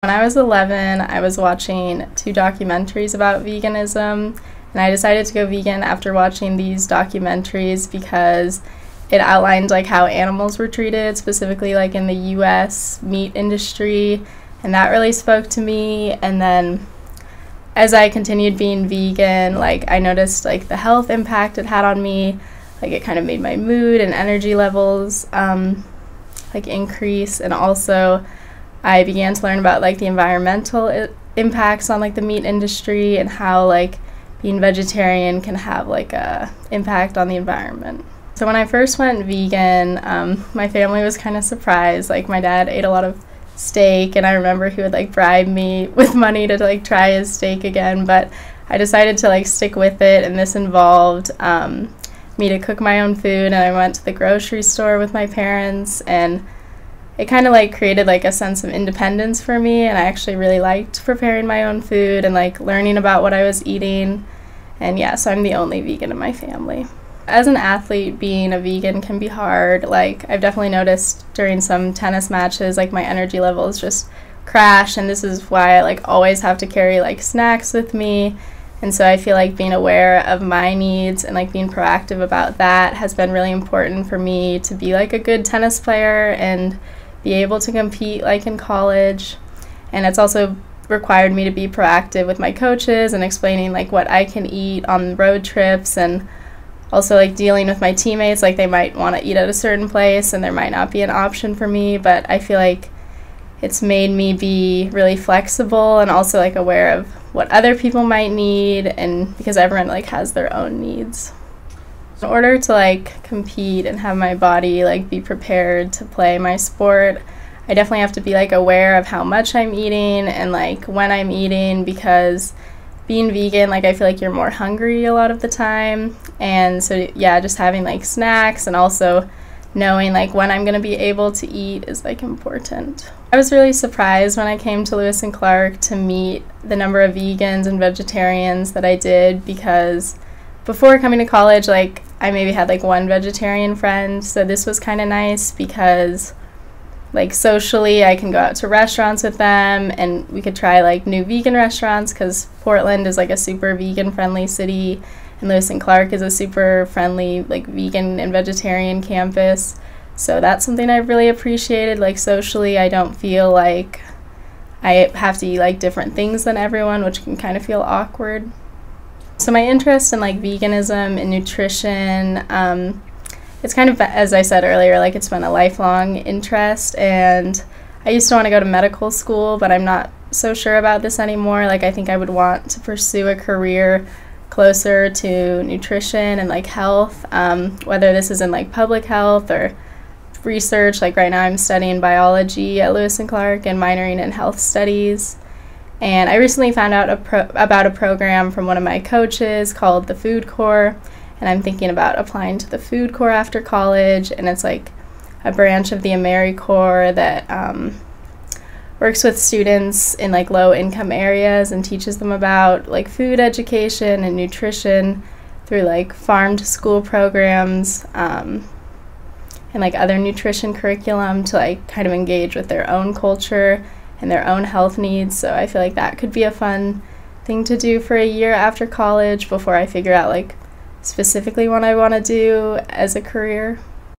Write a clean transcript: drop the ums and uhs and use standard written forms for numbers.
When I was 11, I was watching 2 documentaries about veganism, and I decided to go vegan after watching these documentaries because it outlined like how animals were treated, specifically like in the US meat industry, and that really spoke to me. And then as I continued being vegan, like I noticed like the health impact it had on me. Like it kind of made my mood and energy levels like increase, and also I began to learn about like the environmental impacts on like the meat industry and how like being vegetarian can have like a impact on the environment. So when I first went vegan, my family was kind of surprised. Like my dad ate a lot of steak, and I remember he would like bribe me with money to like try his steak again, but I decided to like stick with it, and this involved me to cook my own food, and I went to the grocery store with my parents, and it kind of like created like a sense of independence for me, and I actually really liked preparing my own food and like learning about what I was eating. And yeah, so I'm the only vegan in my family. As an athlete, being a vegan can be hard. Like I've definitely noticed during some tennis matches like my energy levels just crash, and this is why I like always have to carry like snacks with me. And so I feel like being aware of my needs and like being proactive about that has been really important for me to be like a good tennis player and be able to compete like in college. And it's also required me to be proactive with my coaches and explaining like what I can eat on road trips, and also like dealing with my teammates. Like they might want to eat at a certain place and there might not be an option for me, but I feel like it's made me be really flexible and also like aware of what other people might need, and because everyone like has their own needs. In order to like compete and have my body like be prepared to play my sport, I definitely have to be like aware of how much I'm eating and like when I'm eating, because being vegan, like I feel like you're more hungry a lot of the time. And so yeah, just having like snacks and also knowing like when I'm gonna be able to eat is like important. I was really surprised when I came to Lewis and Clark to meet the number of vegans and vegetarians that I did, because before coming to college, like I maybe had like one vegetarian friend, so this was kind of nice because like socially I can go out to restaurants with them and we could try like new vegan restaurants, because Portland is like a super vegan friendly city and Lewis and Clark is a super friendly like vegan and vegetarian campus. So that's something I've really appreciated. Like socially, I don't feel like I have to eat like different things than everyone, which can kind of feel awkward. So my interest in like veganism and nutrition, it's kind of, as I said earlier, like it's been a lifelong interest, and I used to want to go to medical school, but I'm not so sure about this anymore. Like I think I would want to pursue a career closer to nutrition and like health, whether this is in like public health or research. Like right now I'm studying biology at Lewis and Clark and minoring in health studies. And I recently found out about a program from one of my coaches called the Food Corps, and I'm thinking about applying to the Food Corps after college. And it's like a branch of the AmeriCorps that works with students in like low income areas and teaches them about like food education and nutrition through like farm to school programs, and like other nutrition curriculum to like kind of engage with their own culture and their own health needs. So I feel like that could be a fun thing to do for a year after college before I figure out like specifically what I want to do as a career.